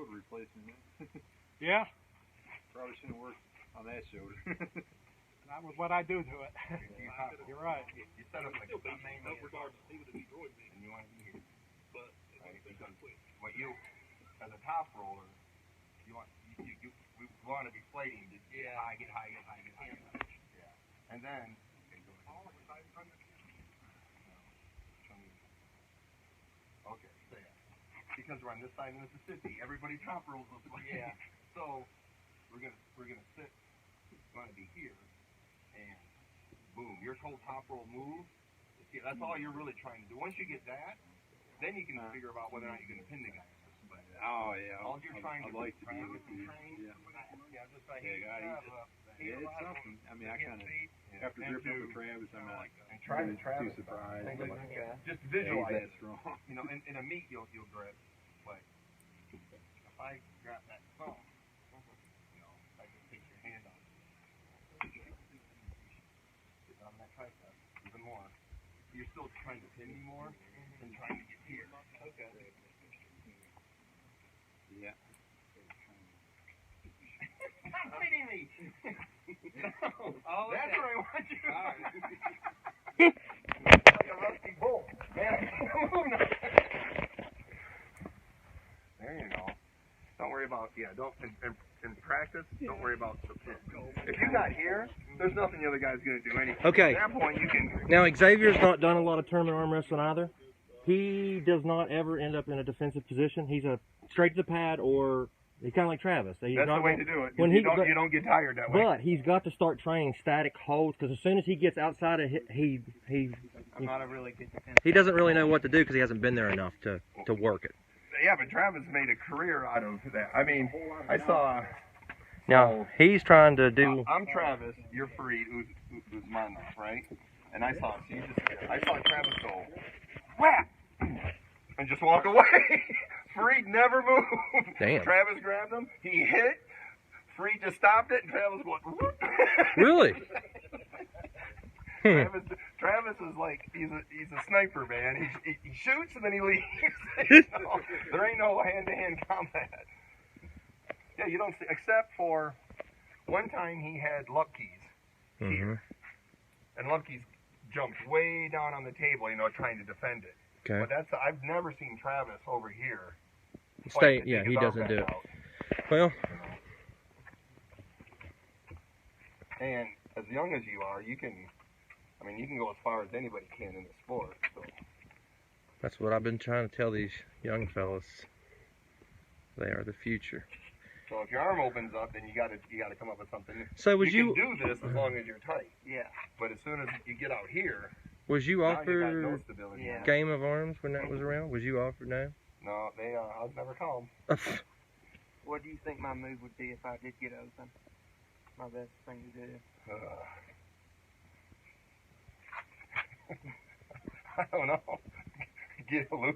shoulder replacement. Yeah. Probably shouldn't work on that shoulder. That was what I do to it. You're right. You set up like a main and you want to be here. But because what you, as a top roller, you want we want to be plating to get high, get high. Yeah. And then okay, so yeah. Because we're on this side of Mississippi, everybody top rolls this way. Yeah. So we're gonna sit. We want to be here, and boom, your whole top roll move. That's all you're really trying to do. Once you get that, then you can figure out whether or not you're gonna pin the guy. Oh yeah. All you're trying to like to be able to. Yeah, just like it's something. I mean, I kind of after gripping up with Travis, I'm not too surprised. Just visualize that strong. You know, in a meet you'll grip, but if I grab that phone, you know, I can take your hand on that tricep even more. You're still trying to pin me more than trying to get here. Okay. Yeah. Stop hitting me! No, that's where I want you. Like a rusty bolt. Man, move now. There you go. Don't worry about, don't, in practice, don't worry about the pin. If you got here, there's nothing the other guy's going to do anyway. Okay. At that point, you can... Now, Xavier's not done a lot of tournament arm wrestling either. He does not ever end up in a defensive position. He's a straight to the pad, or he's kind of like Travis. He's That's not the way to do it. You don't get tired that way. But he's got to start training static holds, because as soon as he gets outside of I'm not a really good defense. he doesn't really know what to do because he hasn't been there enough to work it. Yeah, but Travis made a career out of that. I mean, I saw... Now, he's trying to do... I'm Travis, you're Fareed, Uzmanov, right? And I saw Travis go, whap! And just walk away. Fareed never moved. Damn. Travis grabbed him, he hit, Fareed just stopped it, and Travis went, whoop. Really? Travis is like, he's a sniper, man. He shoots and then he leaves. There ain't no hand-to-hand combat. Yeah, you don't see, except for one time he had Lupke's here. And Lupke's jumped way down on the table, trying to defend it. Okay. But I've never seen Travis over here. Yeah, he doesn't do it. Well. And as young as you are, you can go as far as anybody can in the sport. So. That's what I've been trying to tell these young fellas. They are the future. So if your arm opens up, then you got to come up with something. So you can do this as long as you're tight. Yeah. But as soon as you get out here, was you offered no stability. Yeah. Game of Arms when that was around? Was you offered? No. No, I was never called. What do you think my move would be if I did get open? My best thing to do. I don't know. Get loose.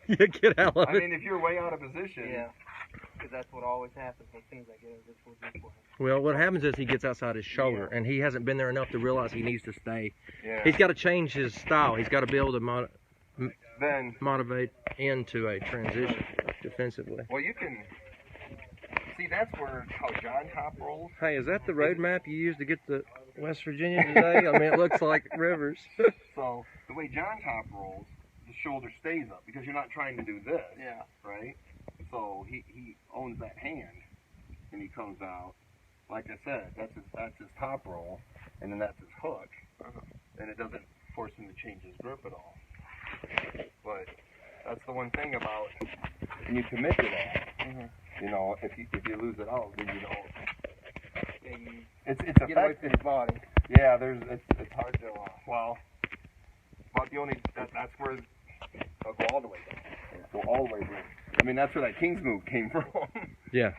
Yeah, get out of it. I mean, if you're way out of position. Yeah. Because that's what always happens as soon as I get over this way. Well, what happens is he gets outside his shoulder, and he hasn't been there enough to realize he needs to stay. Yeah. He's got to change his style. He's got to be able to motivate into a transition defensively. Well, you can see that's how John Top rolls. Hey, is that the road map you used to get to West Virginia today? I mean, it looks like rivers. So the way John Top rolls, the shoulder stays up because you're not trying to do this. Yeah. Right. So he owns that hand, and he comes out. Like I said, that's his top roll, and then that's his hook, and it doesn't force him to change his grip at all. But that's the one thing about when you commit to that. If you lose it out, then you don't. Yeah, it's get away from your body. Yeah, it's hard to but the only that's where they'll go all the way down. Go all the way down. I mean, that's where that King's move came from. Yeah.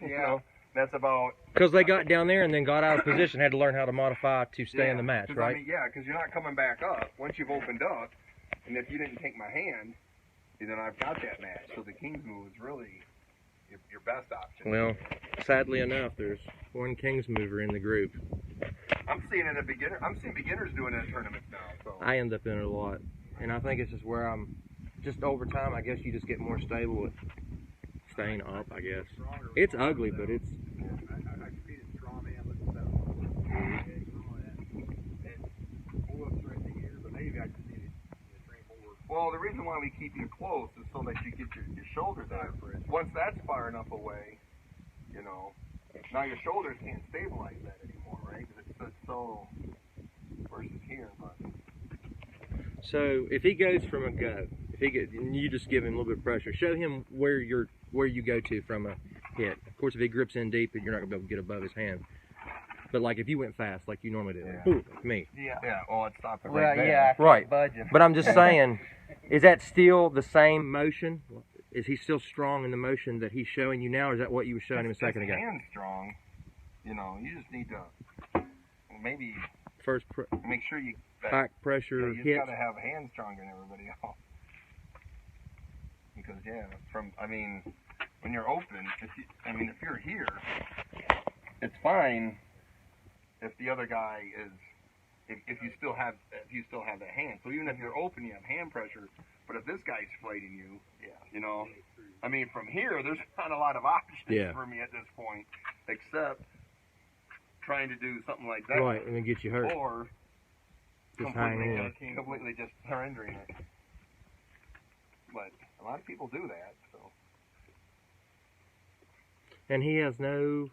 That's about... Because they got down there and then got out of position, had to learn how to modify to stay in the match, right? I mean, because you're not coming back up. Once you've opened up, and if you didn't take my hand, then I've got that match. So the King's move is really your best option. Well, sadly enough, there's one King's mover in the group. I'm seeing beginners doing it in tournaments now. So. I end up in it a lot. And I think it's just where I'm... Just over time, I guess you just get more stable at staying up, I guess. It's ugly, but it's... I competed in straw man with the seven. And pull-ups right the year, but maybe I just needed to train more. Well, the reason why we keep you close is so that you get your shoulder there. Once that's far enough away, you know, now your shoulders can't stabilize that anymore, right? Because it's so versus here, but... So if he goes from a go, if he gets, and you just give him a little bit of pressure, show him where you go to from a hit. Of course, if he grips in deep, you're not gonna be able to get above his hand. But like if you went fast, like you normally do, boom, like me. Yeah. Yeah, well, it stopped it Well, right there. yeah, I can't Right. budge him. But I'm just saying, is that still the same motion? Is he still strong in the motion that he's showing you now, or is that what you were showing him a second ago? His hand's strong. You know, you just need to maybe First, make sure you back pressure you just hits. gotta have hands stronger than everybody else. Because I mean, when you're open, if you're here, it's fine. If the other guy is, if you still have that hand. So even if you're open, you have hand pressure. But if this guy's fighting you, you know, I mean, from here, there's not a lot of options for me at this point, except trying to do something like that. Right, and then get you hurt. Or Just hang in. completely just surrendering it. But a lot of people do that, so. And he has no,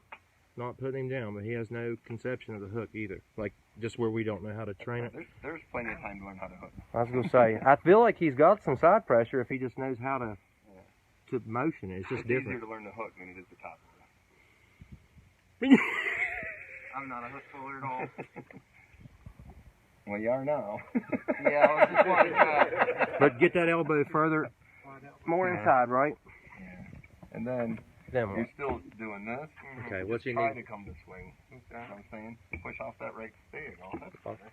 not putting him down, but he has no conception of the hook either. Like, just where we don't know how to train it. There's plenty of time to learn how to hook. I was going to say, I feel like he's got some side pressure if he just knows how to motion it. It's just different. Easier to learn the hook than it is the top. I'm not a hook puller at all. Well, you are now. Yeah, I was just wanting to But get that elbow further, more inside, right? Yeah. And then Then you're still doing this. Okay, what's your try need? to come this way. You know what I'm saying? Push off that right. There you go. That's better.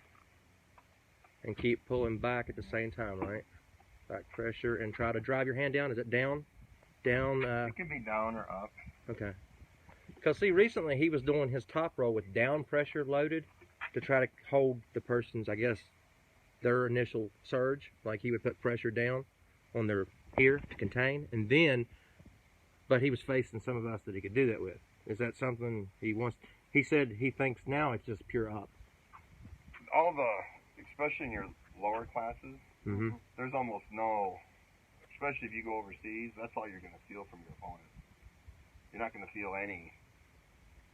And keep pulling back at the same time, right? Back pressure, and try to drive your hand down. Is it down? Down, It can be down or up. okay. Because, see, recently he was doing his top roll with down pressure loaded to try to hold the person's, I guess, their initial surge. Like he would put pressure down on their ear to contain, and then, but he was facing some of us that he could do that with. Is that something he wants? He said he thinks now it's just pure up. All especially in your lower classes, there's almost no, especially if you go overseas, that's all you're going to feel from your opponent. You're not going to feel any,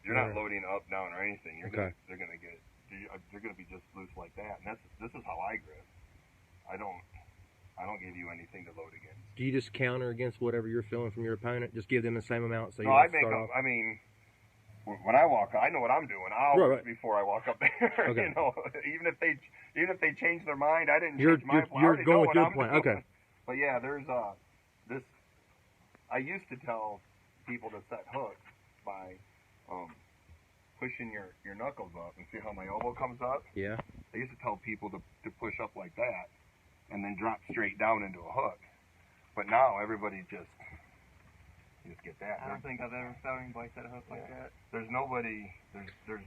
you're not loading up, down, or anything. They're going to be just loose like that. And this is how I grip. I don't give you anything to load against. Do you just counter against whatever you're feeling from your opponent? Just give them the same amount so you I mean, when I walk, I know what I'm doing. Before I walk up there. Okay. You know, even if they change their mind, I didn't You're change my plan. you're going with your plan. Okay. But yeah, there's this. I used to tell people to set hooks by pushing your knuckles up and see how my elbow comes up. Yeah. I used to tell people to push up like that and then drop straight down into a hook. But now everybody just get that. I don't think I've ever felt anybody set a hook like that. There's nobody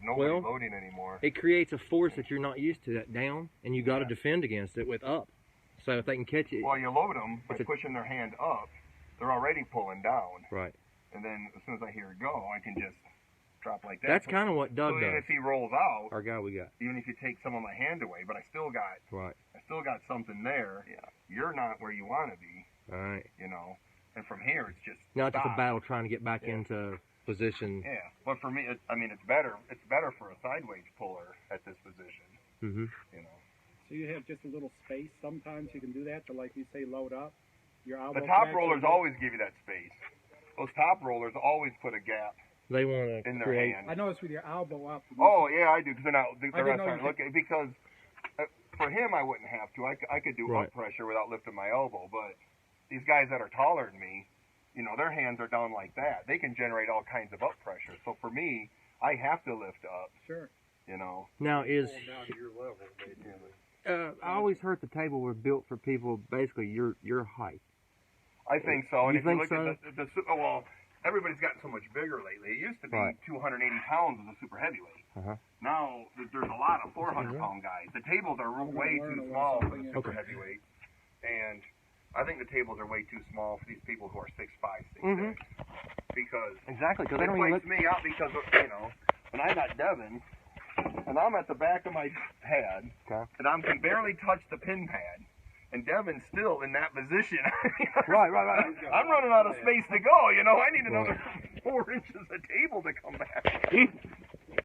loading anymore. It creates a force that you're not used to, that down, and you got to defend against it with up. So if they can catch it. Well, you load them by pushing their hand up. They're already pulling down. Right. And then as soon as I hear it go, I can just drop like that. That's kind of what Doug so does. even if he rolls out, our guy we got. even if you take some of my hand away, but I still got something there. Yeah. You're not where you want to be. All right. You know. And from here, it's just now it's just a battle trying to get back into position. Yeah, but for me, it's better. It's better for a sideways puller at this position. You know. So you have just a little space. Sometimes you can do that to, like you say, load up your elbow. The top rollers always give you that space. Those top rollers always put a gap. They want to in their hand. I noticed with your elbow up. Oh yeah, I do because they're not looking. Because for him, I wouldn't have to. I could do up pressure without lifting my elbow, but these guys that are taller than me, you know, their hands are down like that. They can generate all kinds of up pressure. So for me, I have to lift up. Sure. You know. Now is down to your level, basically. I always heard the table was built for people basically your height. I think so. And You if you think look so? at well, everybody's gotten so much bigger lately. It used to be 280 pounds as a super heavyweight. Now there's a lot of 400-pound guys. The tables are way too small for the super heavyweight. And I think the tables are way too small for these people who are 6'5", 6'6". Mhm. Because Exactly, because they it don't even freaks look. me out because of, you know, when I'm at Devin, and I'm at the back of my pad, Okay. and I can barely touch the pin pad, and Devin's still in that position. Right. I'm running out of space to go, you know. I need another 4 inches of table to come back.